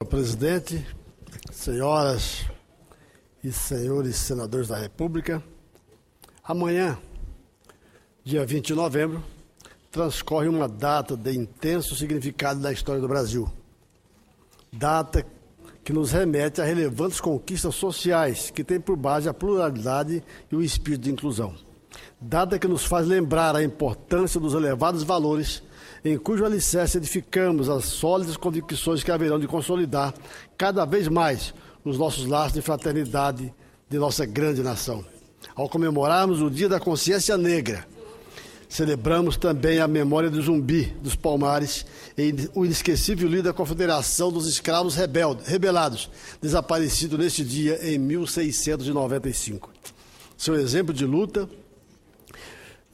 Presidente, senhoras e senhores senadores da República, amanhã, dia 20 de novembro, transcorre uma data de intenso significado na história do Brasil. Data que nos remete a relevantes conquistas sociais que têm por base a pluralidade e o espírito de inclusão. Data que nos faz lembrar a importância dos elevados valores em cujo alicerce edificamos as sólidas convicções que haverão de consolidar cada vez mais os nossos laços de fraternidade de nossa grande nação. Ao comemorarmos o Dia da Consciência Negra, celebramos também a memória do Zumbi dos Palmares e o inesquecível líder da Confederação dos Escravos Rebelados, desaparecido neste dia em 1695. Seu exemplo de luta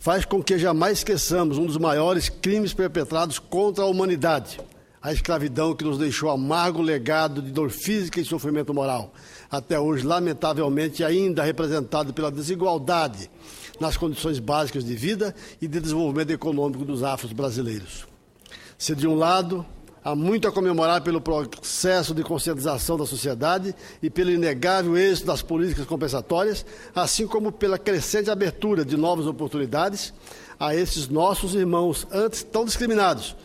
faz com que jamais esqueçamos um dos maiores crimes perpetrados contra a humanidade, a escravidão que nos deixou amargo legado de dor física e sofrimento moral, até hoje, lamentavelmente, ainda representado pela desigualdade nas condições básicas de vida e de desenvolvimento econômico dos afro-brasileiros. Se, de um lado, há muito a comemorar pelo processo de conscientização da sociedade e pelo inegável êxito das políticas compensatórias, assim como pela crescente abertura de novas oportunidades a esses nossos irmãos antes tão discriminados.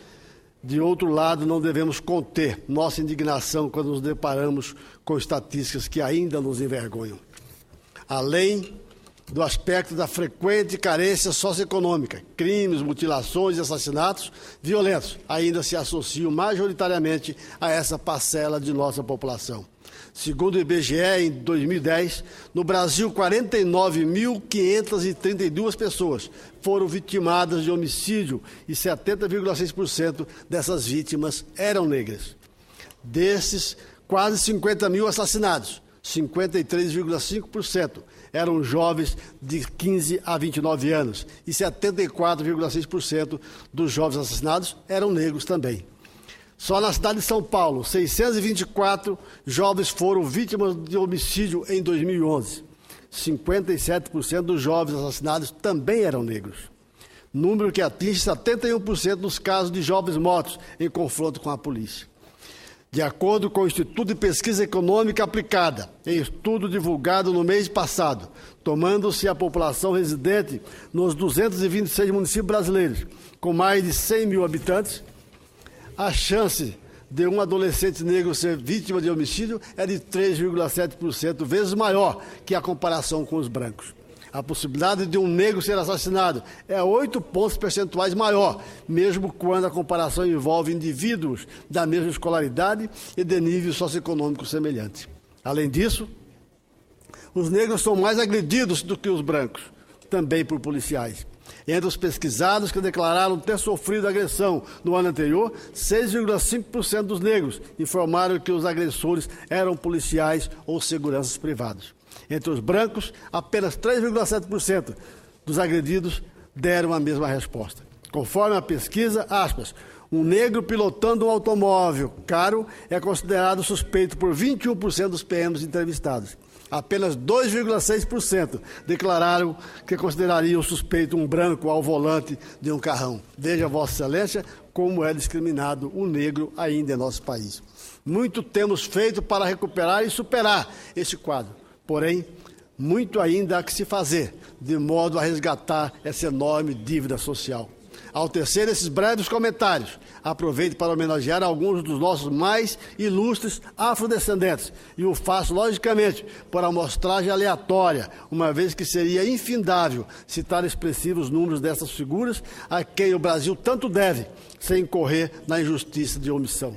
De outro lado, não devemos conter nossa indignação quando nos deparamos com estatísticas que ainda nos envergonham. Além do aspecto da frequente carência socioeconômica, crimes, mutilações e assassinatos violentos ainda se associam majoritariamente a essa parcela de nossa população. Segundo o IBGE, em 2010, no Brasil, 49.532 pessoas foram vitimadas de homicídio e 70,6% dessas vítimas eram negras. Desses, quase 50 mil assassinados, 53,5% eram jovens de 15 a 29 anos e 74,6% dos jovens assassinados eram negros também. Só na cidade de São Paulo, 624 jovens foram vítimas de homicídio em 2011. 57% dos jovens assassinados também eram negros. Número que atinge 71% dos casos de jovens mortos em confronto com a polícia. De acordo com o Instituto de Pesquisa Econômica Aplicada, em estudo divulgado no mês passado, tomando-se a população residente nos 226 municípios brasileiros, com mais de 100 mil habitantes, a chance de um adolescente negro ser vítima de homicídio é de 3,7% vezes maior que a comparação com os brancos. A possibilidade de um negro ser assassinado é 8 pontos percentuais maior, mesmo quando a comparação envolve indivíduos da mesma escolaridade e de nível socioeconômico semelhante. Além disso, os negros são mais agredidos do que os brancos, também por policiais. Entre os pesquisados que declararam ter sofrido agressão no ano anterior, 6,5% dos negros informaram que os agressores eram policiais ou seguranças privados. Entre os brancos, apenas 3,7% dos agredidos deram a mesma resposta. Conforme a pesquisa, aspas, um negro pilotando um automóvel caro é considerado suspeito por 21% dos PMs entrevistados. Apenas 2,6% declararam que considerariam suspeito um branco ao volante de um carrão. Veja, Vossa Excelência, como é discriminado o negro ainda em nosso país. Muito temos feito para recuperar e superar esse quadro. Porém, muito ainda há que se fazer, de modo a resgatar essa enorme dívida social. Ao tecer esses breves comentários, aproveito para homenagear alguns dos nossos mais ilustres afrodescendentes. E o faço, logicamente, por amostragem aleatória, uma vez que seria infindável citar expressivos números dessas figuras a quem o Brasil tanto deve, sem incorrer na injustiça de omissão.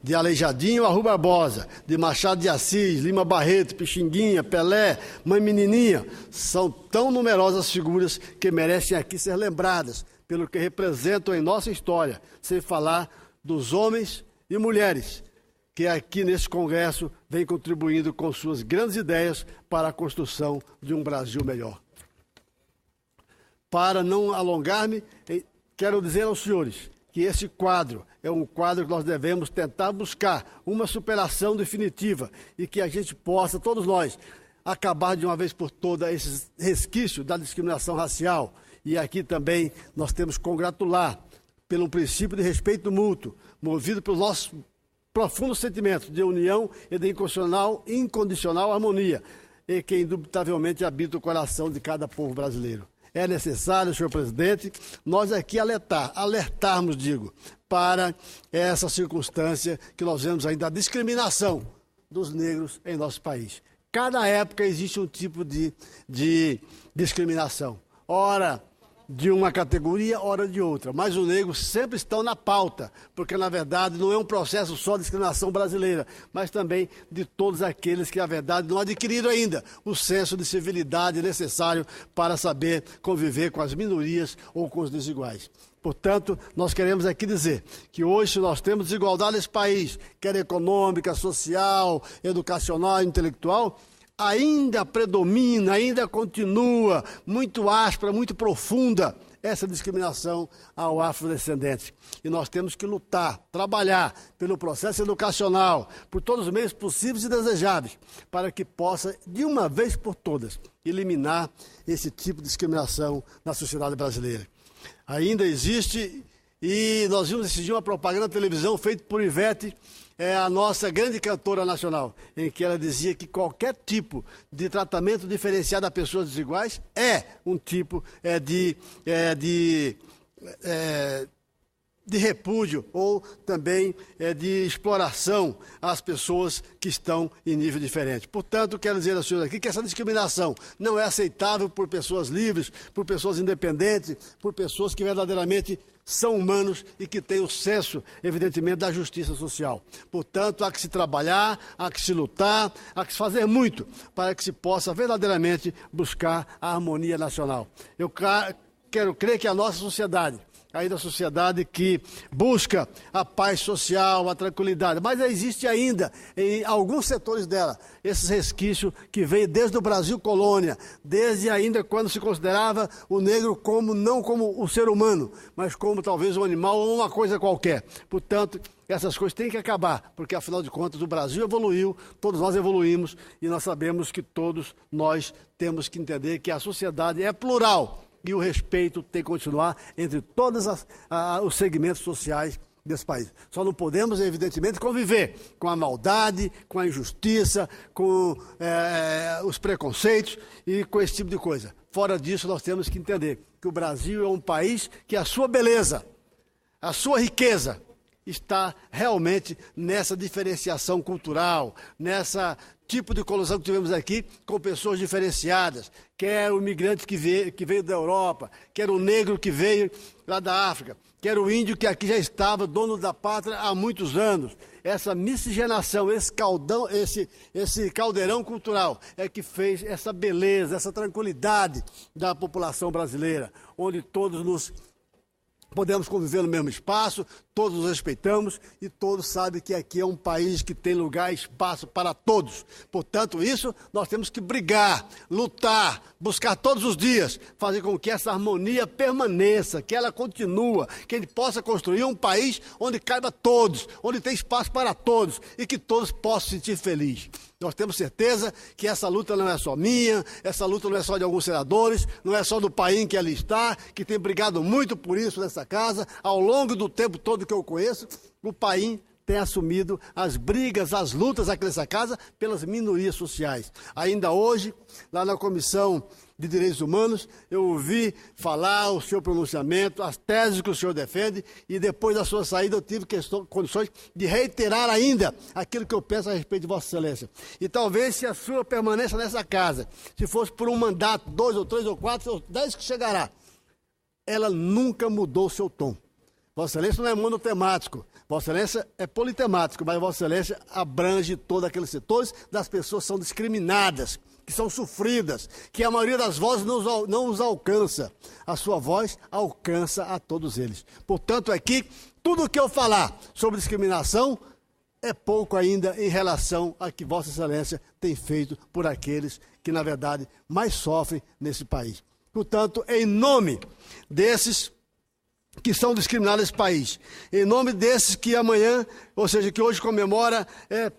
De Aleijadinho a Rui Barbosa, de Machado de Assis, Lima Barreto, Pixinguinha, Pelé, Mãe Menininha, são tão numerosas figuras que merecem aqui ser lembradas pelo que representam em nossa história, sem falar dos homens e mulheres que aqui nesse Congresso vêm contribuindo com suas grandes ideias para a construção de um Brasil melhor. Para não alongar-me, quero dizer aos senhores que esse quadro é um quadro que nós devemos tentar buscar uma superação definitiva e que a gente possa, todos nós, acabar de uma vez por todas esses resquícios da discriminação racial. E aqui também nós temos que congratular pelo princípio de respeito mútuo, movido pelos nossos profundo sentimento de união e de incondicional harmonia, e que indubitavelmente habita o coração de cada povo brasileiro. É necessário, senhor presidente, nós aqui alertarmos, para essa circunstância que nós vemos ainda a discriminação dos negros em nosso país. Cada época existe um tipo de discriminação. Ora de uma categoria, ora de outra. Mas os negros sempre estão na pauta, porque, na verdade, não é um processo só de discriminação brasileira, mas também de todos aqueles que, na verdade, não adquiriram ainda o senso de civilidade necessário para saber conviver com as minorias ou com os desiguais. Portanto, nós queremos aqui dizer que hoje, se nós temos desigualdade nesse país, quer econômica, social, educacional, intelectual, ainda predomina, ainda continua muito áspera, muito profunda essa discriminação ao afrodescendente. E nós temos que lutar, trabalhar pelo processo educacional, por todos os meios possíveis e desejáveis, para que possa, de uma vez por todas, eliminar esse tipo de discriminação na sociedade brasileira. Ainda existe, e nós vimos esse dia uma propaganda na televisão feita por Ivete, a nossa grande cantora nacional, em que ela dizia que qualquer tipo de tratamento diferenciado a pessoas desiguais é um tipo de repúdio ou também de exploração às pessoas que estão em nível diferente. Portanto, quero dizer aos senhores aqui que essa discriminação não é aceitável por pessoas livres, por pessoas independentes, por pessoas que verdadeiramente são humanos e que têm o senso, evidentemente, da justiça social. Portanto, há que se trabalhar, há que se lutar, há que se fazer muito para que se possa verdadeiramente buscar a harmonia nacional. Eu quero crer que a nossa sociedade, ainda a sociedade que busca a paz social, a tranquilidade, mas existe ainda, em alguns setores dela, esses resquícios que veio desde o Brasil colônia, desde ainda quando se considerava o negro não como o ser humano, mas como talvez um animal ou uma coisa qualquer. Portanto, essas coisas têm que acabar, porque afinal de contas o Brasil evoluiu, todos nós evoluímos e nós sabemos que todos nós temos que entender que a sociedade é plural. E o respeito tem que continuar entre todos os segmentos sociais desse país. Só não podemos, evidentemente, conviver com a maldade, com a injustiça, com os preconceitos e com esse tipo de coisa. Fora disso, nós temos que entender que o Brasil é um país que a sua beleza, a sua riqueza, está realmente nessa diferenciação cultural, nessa tipo de colisão que tivemos aqui com pessoas diferenciadas, quer o imigrante que veio da Europa, quer o negro que veio lá da África, quer o índio que aqui já estava dono da pátria há muitos anos. Essa miscigenação, esse caldeirão cultural é que fez essa beleza, essa tranquilidade da população brasileira, onde todos podemos conviver no mesmo espaço, todos nos respeitamos e todos sabem que aqui é um país que tem lugar e espaço para todos. Portanto, isso nós temos que brigar, lutar, buscar todos os dias, fazer com que essa harmonia permaneça, que ela continue, que a gente possa construir um país onde caiba todos, onde tem espaço para todos e que todos possam se sentir felizes. Nós temos certeza que essa luta não é só minha, essa luta não é só de alguns senadores, não é só do país que ali está, que tem brigado muito por isso nessa casa, ao longo do tempo todo que eu conheço, o país tem assumido as brigas, as lutas aqui nessa casa pelas minorias sociais. Ainda hoje, lá na Comissão de Direitos Humanos, eu ouvi falar o seu pronunciamento, as teses que o senhor defende, e depois da sua saída eu tive condições de reiterar ainda aquilo que eu penso a respeito de Vossa Excelência. E talvez se a sua permanência nessa casa, se fosse por um mandato, 2 ou 3 ou 4 ou 10 que chegará, ela nunca mudou o seu tom. Vossa Excelência não é monotemático, Vossa Excelência é politemático, mas Vossa Excelência abrange todos aqueles setores das pessoas que são discriminadas, que são sofridas, que a maioria das vozes não os alcança. A sua voz alcança a todos eles. Portanto, aqui, tudo o que eu falar sobre discriminação é pouco ainda em relação a que Vossa Excelência tem feito por aqueles que, na verdade, mais sofrem nesse país. Portanto, em nome desses que são discriminados nesse país, em nome desses que amanhã, ou seja, que hoje comemora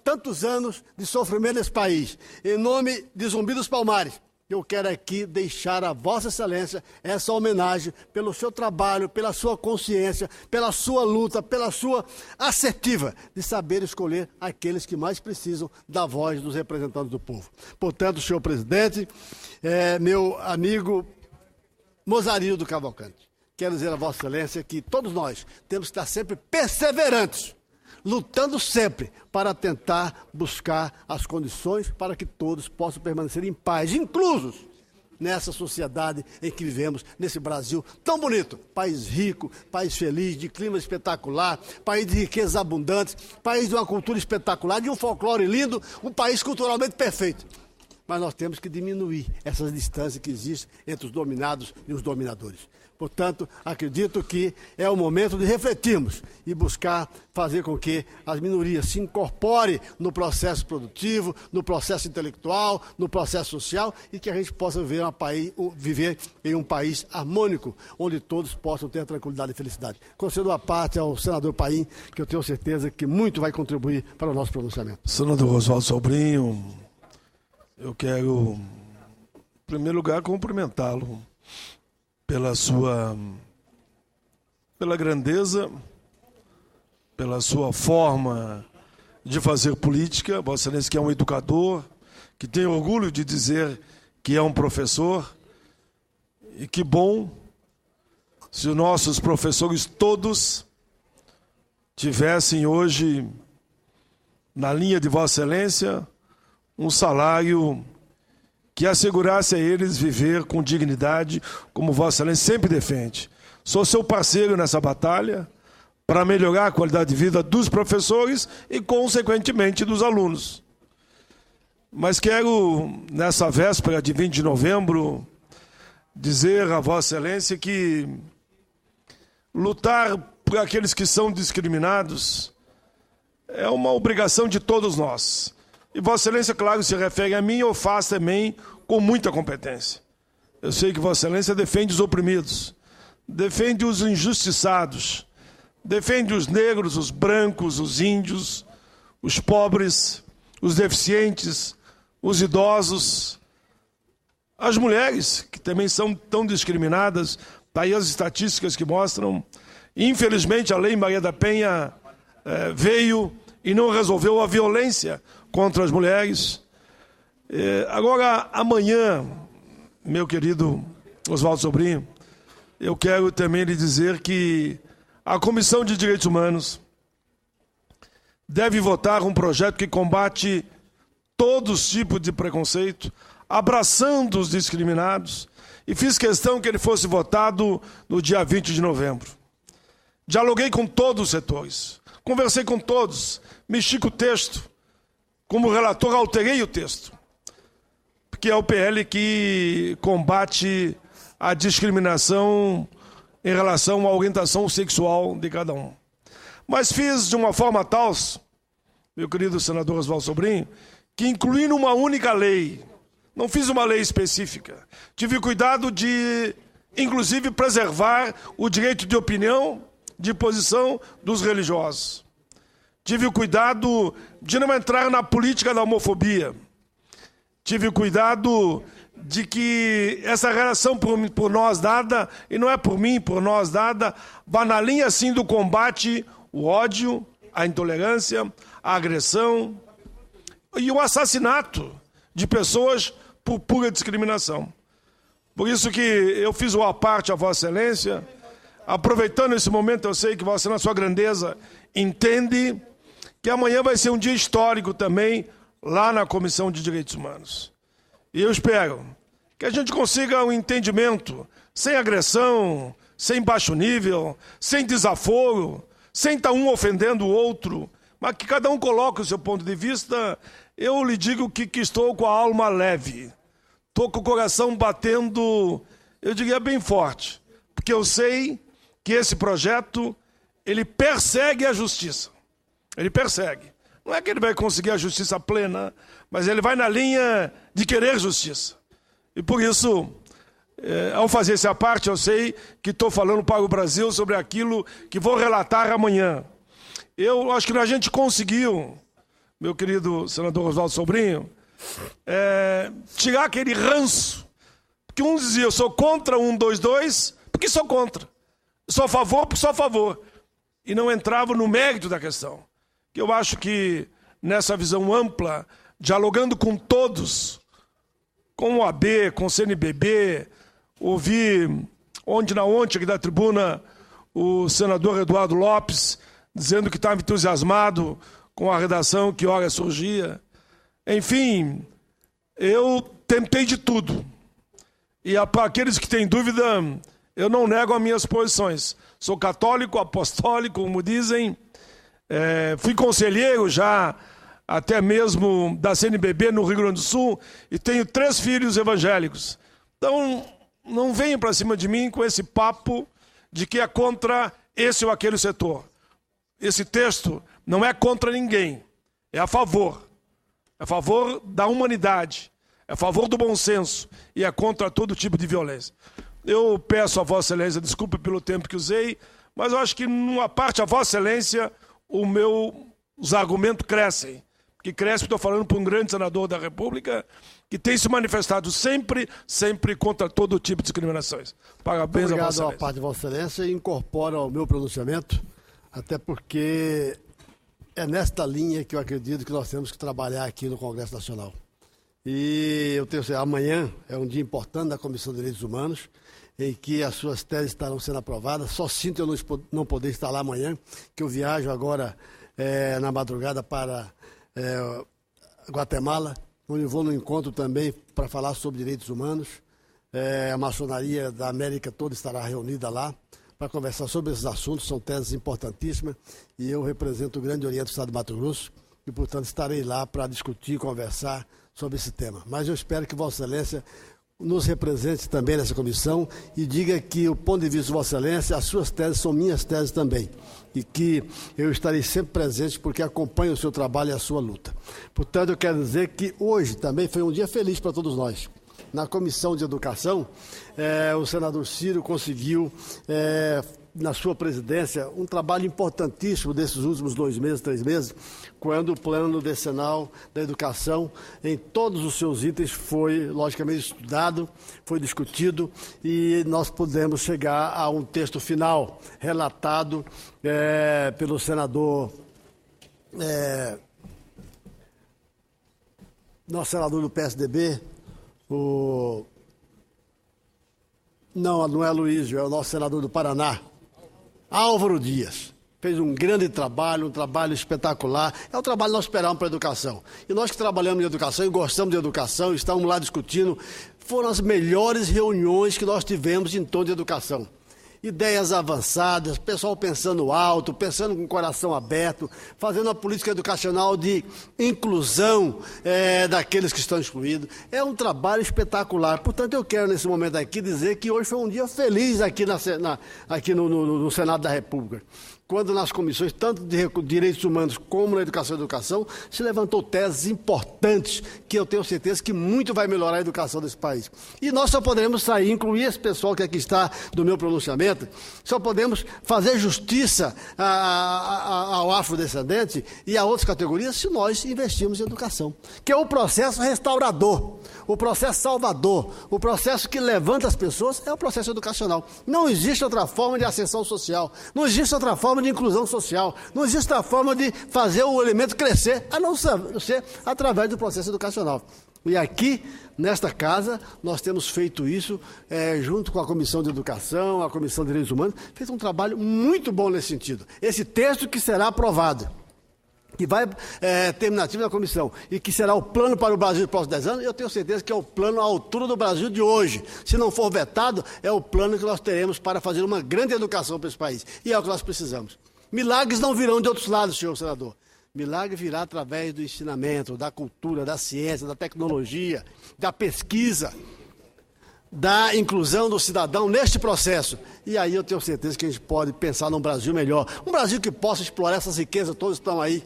tantos anos de sofrimento nesse país, em nome de Zumbi dos Palmares, eu quero aqui deixar a Vossa Excelência essa homenagem pelo seu trabalho, pela sua consciência, pela sua luta, pela sua assertiva de saber escolher aqueles que mais precisam da voz dos representantes do povo. Portanto, senhor presidente, meu amigo Mozarildo Cavalcante, quero dizer a Vossa Excelência que todos nós temos que estar sempre perseverantes, lutando sempre para tentar buscar as condições para que todos possam permanecer em paz, inclusos nessa sociedade em que vivemos, nesse Brasil tão bonito. País rico, país feliz, de clima espetacular, país de riquezas abundantes, país de uma cultura espetacular, de um folclore lindo, um país culturalmente perfeito. Mas nós temos que diminuir essas distâncias que existem entre os dominados e os dominadores. Portanto, acredito que é o momento de refletirmos e buscar fazer com que as minorias se incorporem no processo produtivo, no processo intelectual, no processo social e que a gente possa viver em um país harmônico, onde todos possam ter a tranquilidade e felicidade. Concedo a parte ao senador Paim, que eu tenho certeza que muito vai contribuir para o nosso pronunciamento. Senador Oswaldo Sobrinho, eu quero, em primeiro lugar, cumprimentá-lo pela grandeza, pela sua forma de fazer política. Vossa Excelência que é um educador, que tem orgulho de dizer que é um professor, e que bom se os nossos professores todos tivessem hoje, na linha de Vossa Excelência, um salário que assegurasse a eles viver com dignidade, como Vossa Excelência sempre defende. Sou seu parceiro nessa batalha para melhorar a qualidade de vida dos professores e, consequentemente, dos alunos. Mas quero, nessa véspera de 20 de novembro, dizer a Vossa Excelência que lutar por aqueles que são discriminados é uma obrigação de todos nós. E Vossa Excelência, claro, se refere a mim, eu faço também com muita competência. Eu sei que Vossa Excelência defende os oprimidos, defende os injustiçados, defende os negros, os brancos, os índios, os pobres, os deficientes, os idosos, as mulheres, que também são tão discriminadas. Daí as estatísticas que mostram. Infelizmente, a Lei Maria da Penha veio e não resolveu a violência contra as mulheres. Agora, amanhã, meu querido Oswaldo Sobrinho, eu quero também lhe dizer que a Comissão de Direitos Humanos deve votar um projeto que combate todos os tipos de preconceito, abraçando os discriminados, e fiz questão que ele fosse votado no dia 20 de novembro. Dialoguei com todos os setores, conversei com todos, mexi com o texto. Como relator, alterei o texto, porque é o PL que combate a discriminação em relação à orientação sexual de cada um. Mas fiz de uma forma tal, meu querido senador Oswaldo Sobrinho, que incluí numa única lei. Não fiz uma lei específica. Tive cuidado de, inclusive, preservar o direito de opinião, de posição dos religiosos. Tive o cuidado de não entrar na política da homofobia. Tive o cuidado de que essa relação por nós dada, e não é por mim, por nós dada, vá na linha assim do combate, o ódio, a intolerância, a agressão e o assassinato de pessoas por pura discriminação. Por isso que eu fiz uma parte a Vossa Excelência, aproveitando esse momento, eu sei que Vossa Excelência, na sua grandeza, entende que amanhã vai ser um dia histórico também, lá na Comissão de Direitos Humanos. E eu espero que a gente consiga um entendimento, sem agressão, sem baixo nível, sem desaforo, sem estar um ofendendo o outro, mas que cada um coloque o seu ponto de vista. Eu lhe digo que estou com a alma leve, estou com o coração batendo, eu diria, bem forte, porque eu sei que esse projeto, ele persegue a justiça. Ele persegue. Não é que ele vai conseguir a justiça plena, mas ele vai na linha de querer justiça. E por isso, ao fazer essa parte, eu sei que estou falando para o Brasil sobre aquilo que vou relatar amanhã. Eu acho que a gente conseguiu, meu querido senador Oswaldo Sobrinho, tirar aquele ranço. Porque uns diziam, eu sou contra 122, porque sou contra. Sou a favor, porque sou a favor. E não entravam no mérito da questão. Que eu acho que nessa visão ampla, dialogando com todos, com o AB, com o CNBB, ouvi ontem aqui da tribuna o senador Eduardo Lopes dizendo que estava entusiasmado com a redação que ora surgia. Enfim, eu tentei de tudo. E para aqueles que têm dúvida, eu não nego as minhas posições. Sou católico, apostólico, como dizem. Fui conselheiro já, até mesmo da CNBB no Rio Grande do Sul, e tenho 3 filhos evangélicos. Então, não venham para cima de mim com esse papo de que é contra esse ou aquele setor. Esse texto não é contra ninguém, é a favor. É a favor da humanidade, é a favor do bom senso e é contra todo tipo de violência. Eu peço a Vossa Excelência, desculpe pelo tempo que usei, mas eu acho que numa parte a Vossa Excelência, os argumentos crescem. Que cresce, estou falando para um grande senador da República, que tem se manifestado sempre contra todo tipo de discriminações. Parabéns a Vossa Excelência. Obrigado à parte de Vossa Excelência e incorpora ao meu pronunciamento, até porque é nesta linha que eu acredito que nós temos que trabalhar aqui no Congresso Nacional. E eu tenho certeza, amanhã é um dia importante da Comissão de Direitos Humanos, em que as suas teses estarão sendo aprovadas. Só sinto eu não poder estar lá amanhã, que eu viajo agora na madrugada para Guatemala, onde vou no encontro também para falar sobre direitos humanos. A maçonaria da América toda estará reunida lá para conversar sobre esses assuntos, são teses importantíssimas, e eu represento o Grande Oriente do Estado de Mato Grosso, e, portanto, estarei lá para discutir e conversar sobre esse tema. Mas eu espero que Vossa Excelência nos represente também nessa comissão e diga que, o ponto de vista de Vossa Excelência, as suas teses são minhas teses também, e que eu estarei sempre presente porque acompanho o seu trabalho e a sua luta. Portanto, eu quero dizer que hoje também foi um dia feliz para todos nós. Na Comissão de Educação, o senador Ciro conseguiu, na sua presidência, um trabalho importantíssimo desses últimos 2 meses, 3 meses, quando o Plano Decenal da Educação, em todos os seus itens, foi, logicamente, estudado, foi discutido, e nós pudemos chegar a um texto final, relatado pelo senador, nosso senador do PSDB, não é Luísio, é o nosso senador do Paraná, Álvaro Dias. Fez um grande trabalho, um trabalho espetacular. É o trabalho que nós esperávamos para a educação. E nós que trabalhamos em educação e gostamos de educação, estamos lá discutindo, foram as melhores reuniões que nós tivemos em torno de educação. Ideias avançadas, pessoal pensando alto, pensando com o coração aberto, fazendo uma política educacional de inclusão daqueles que estão excluídos. É um trabalho espetacular. Portanto, eu quero nesse momento aqui dizer que hoje foi um dia feliz aqui, no Senado da República, quando nas comissões, tanto de direitos humanos como na educação e educação, se levantou teses importantes que eu tenho certeza que muito vai melhorar a educação desse país. E nós só poderemos sair, incluir esse pessoal que aqui está do meu pronunciamento, só podemos fazer justiça ao afrodescendente e a outras categorias se nós investirmos em educação, que é o processo restaurador, o processo salvador, o processo que levanta as pessoas, é o processo educacional. Não existe outra forma de ascensão social, não existe outra forma de inclusão social, não existe outra forma de fazer o elemento crescer, a não ser através do processo educacional. E aqui, nesta casa, nós temos feito isso, junto com a Comissão de Educação, a Comissão de Direitos Humanos, feito um trabalho muito bom nesse sentido. Esse texto que será aprovado, que vai terminativo na comissão, e que será o plano para o Brasil nos próximos 10 anos, eu tenho certeza que é o plano à altura do Brasil de hoje. Se não for vetado, é o plano que nós teremos para fazer uma grande educação para esse país. E é o que nós precisamos. Milagres não virão de outros lados, senhor senador. Milagre virá através do ensinamento, da cultura, da ciência, da tecnologia, da pesquisa, da inclusão do cidadão neste processo. E aí eu tenho certeza que a gente pode pensar num Brasil melhor. Um Brasil que possa explorar essas riquezas todas que estão aí,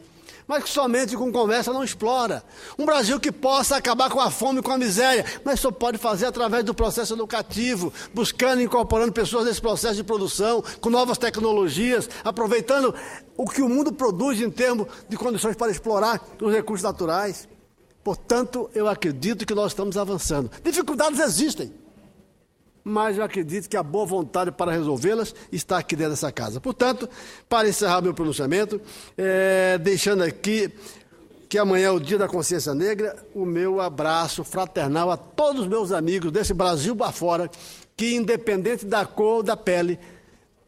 mas que somente com conversa não explora. Um Brasil que possa acabar com a fome e com a miséria, mas só pode fazer através do processo educativo, buscando e incorporando pessoas nesse processo de produção, com novas tecnologias, aproveitando o que o mundo produz em termos de condições para explorar os recursos naturais. Portanto, eu acredito que nós estamos avançando. Dificuldades existem, mas eu acredito que a boa vontade para resolvê-las está aqui dentro dessa casa. Portanto, para encerrar meu pronunciamento, deixando aqui que amanhã é o Dia da Consciência Negra, o meu abraço fraternal a todos os meus amigos desse Brasil afora, que independente da cor ou da pele,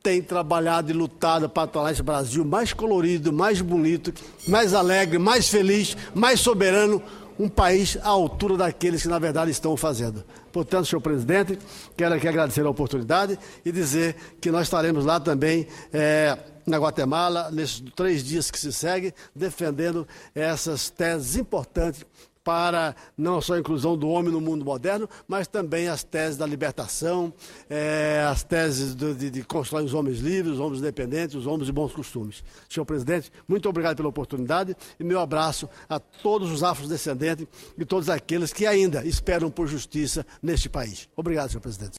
tem trabalhado e lutado para tornar esse Brasil mais colorido, mais bonito, mais alegre, mais feliz, mais soberano, um país à altura daqueles que, na verdade, estão fazendo. Portanto, senhor presidente, quero aqui agradecer a oportunidade e dizer que nós estaremos lá também na Guatemala, nesses 3 dias que se seguem, defendendo essas teses importantes para não só a inclusão do homem no mundo moderno, mas também as teses da libertação, as teses de construir os homens livres, os homens independentes, os homens de bons costumes. Senhor presidente, muito obrigado pela oportunidade e meu abraço a todos os afrodescendentes e todos aqueles que ainda esperam por justiça neste país. Obrigado, senhor presidente.